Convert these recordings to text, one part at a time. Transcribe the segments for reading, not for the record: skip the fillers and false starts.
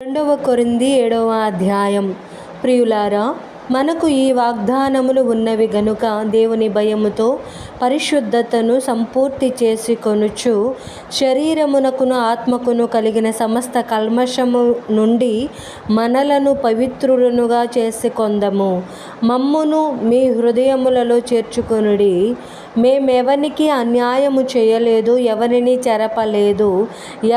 రెండవ కొరింథీ 7వ అధ్యాయం. ప్రియులారా, మనకు ఈ వాగ్దానములు ఉన్నవి గనుక దేవుని భయముతో పరిశుద్ధతను సంపూర్తి చేసుకొనుచు శరీరమునకును ఆత్మకును కలిగిన సమస్త కల్మషము నుండి మనలను పవిత్రులనుగా చేసుకొందము. మమ్మును మీ హృదయములలో చేర్చుకొనుడి. మేమెవనికి అన్యాయము చేయలేదు, ఎవరిని చెరపలేదు,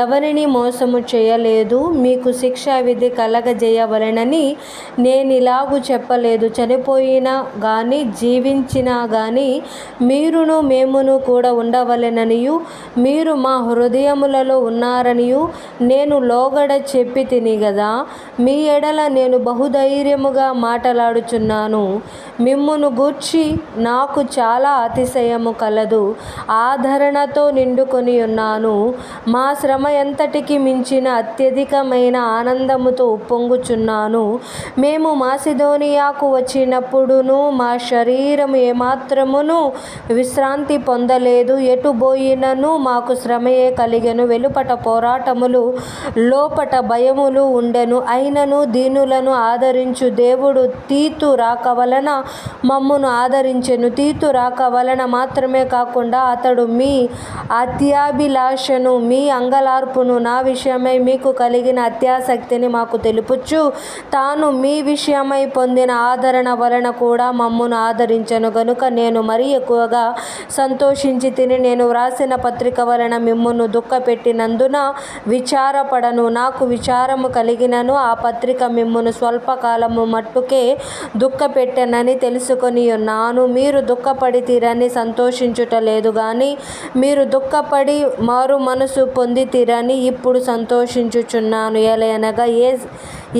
ఎవరిని మోసము చేయలేదు. మీకు శిక్షా విధి కలగజేయవలెనని నేనిలాగు చెప్పలేదు. చనిపోయినా గాని జీవించినా గాని మీరును మేమును కూడా ఉండవలెననియు మీరు మా హృదయములలో ఉన్నారనియు నేను లోగడ చెప్పి తిని గదా. మీ ఎడల నేను బహుధైర్యముగా మాటలాడుచున్నాను. మిమ్మును గూర్చి నాకు చాలా అతిశయము కలదు, ఆదరణతో నిండుకొని ఉన్నాను. మా శ్రమ ఎంతటికి మించిన అత్యధికమైన ఆనందముతో ఉప్పొంగుచున్నాను. మేము మాసిదోనియాకు వచ్చినప్పుడును మా శరీరము ఏమాత్రమును విశ్రాంతి పొందలేదు. ఎటు బోయినను మాకు శ్రమయే కలిగెను. వెలుపట పోరాటములు, లోపట భయములు ఉండెను. అయినను దీనులను ఆదరించు దేవుడు తీతు రాక వలన మమ్మును ఆదరించెను. తీతు రాక వలన మాత్రమే కాకుండా అతడు మీ అత్యాభిలాషను, మీ అంగలార్పును, నా విషయమై మీకు కలిగిన అత్యాసక్తిని మాకు తెలుపుచు తాను మీ విషయమై పొందిన ఆదరణ వలన కూడా మమ్మును ఆదరించెను గనుక నేను మరీ ఎక్కువగా సంతోషించి తిని. నేను వ్రాసిన పత్రిక వలన మిమ్మును దుఃఖపెట్టినందున విచారపడను. నాకు విచారము కలిగినను ఆ పత్రిక మిమ్మును స్వల్పకాలము మట్టుకే దుఃఖపెట్టెనని తెలుసుకొని ఉన్నాను. మీరు దుఃఖపడితిరని సంతోషించుట లేదు గాని మీరు దుఃఖపడి మారు మనసు పొందితిరని ఇప్పుడు సంతోషించుచున్నాను. ఎలయనగా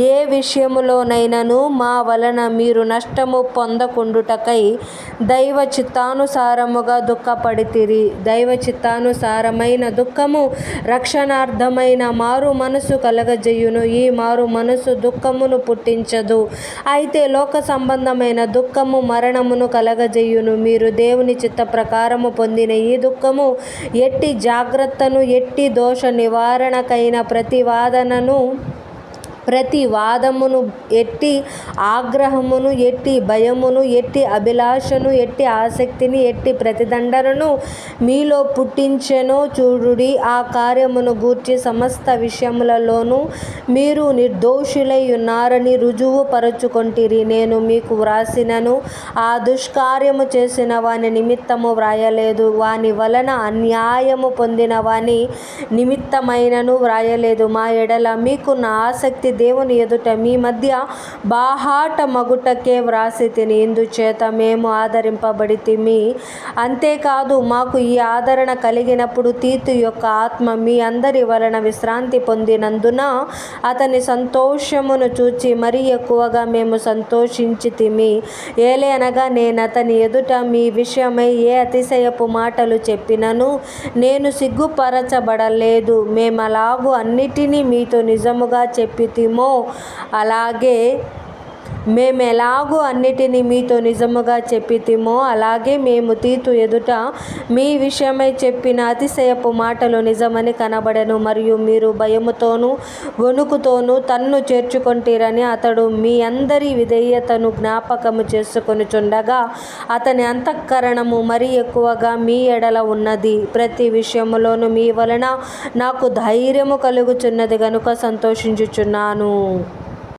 ఏ విషయములోనైనను మా వలన మీరు నష్టము పొందకుండుటకై దైవ చిత్తానుసారముగా దుఃఖపడితిరి. దైవ చిత్తానుసారమైన దుఃఖము రక్షణార్థమైన మారు మనసు కలగజేయును. ఈ మారు మనసు దుఃఖమును పుట్టించదు, అయితే లోక సంబంధమైన దుఃఖము మరణమును కలగజేయును. మీరు దేవుని చిత్త ప్రకారము పొందిన ఈ దుఃఖము ఎట్టి జాగ్రత్తను, ఎట్టి దోష నివారణకైన ప్రతి వాదమును, ఎట్టి ఆగ్రహమును, ఎట్టి భయమును, ఎట్టి అభిలాషను, ఎట్టి ఆసక్తిని, ఎట్టి ప్రతిదండనను మీలో పుట్టించెనో చూడుడి. ఆ కార్యమును గూర్చి సమస్త విషయములలోనూ మీరు నిర్దోషులై ఉన్నారని రుజువు పరచుకొంటిరి. నేను మీకు వ్రాసినను ఆ దుష్కార్యము చేసిన వాని నిమిత్తము వ్రాయలేదు, వాని వలన అన్యాయము పొందిన వాని నిమిత్తమైనను వ్రాయలేదు. మా ఎడల మీకున్న ఆసక్తి దేవుని ఎదుట మీ మధ్య బాహాట మగుటకే వ్రాసి తిని. ఇందుచేత మేము ఆదరింపబడితిమి. అంతేకాదు, మాకు ఈ ఆదరణ కలిగినప్పుడు తీతు యొక్క ఆత్మ మీ అందరి వలన విశ్రాంతి పొందినందున అతని సంతోషమును చూచి మరీ ఎక్కువగా మేము సంతోషించితిమి. ఏలయనగా నేనతని ఎదుట మీ విషయమై ఏ అతిశయపు మాటలు చెప్పినను నేను సిగ్గుపరచబడలేదు. మేమెలాగు అన్నిటినీ మీతో నిజముగా చెప్పితిమో అలాగే మేము తీతు ఎదుట మీ విషయమై చెప్పిన అతిశయపు మాటలు నిజమని కనబడెను. మరియు మీరు భయముతోనూ వణుకుతోనూ తన్ను చేర్చుకొంటిరని అతడు మీ అందరి విధేయతను జ్ఞాపకము చేసుకొనుచుండగా అతని అంతఃకరణము మరీ ఎక్కువగా మీ ఎడల ఉన్నది. ప్రతి విషయములోనూ మీ వలన నాకు ధైర్యము కలుగుచున్నది గనుక సంతోషించుచున్నాను.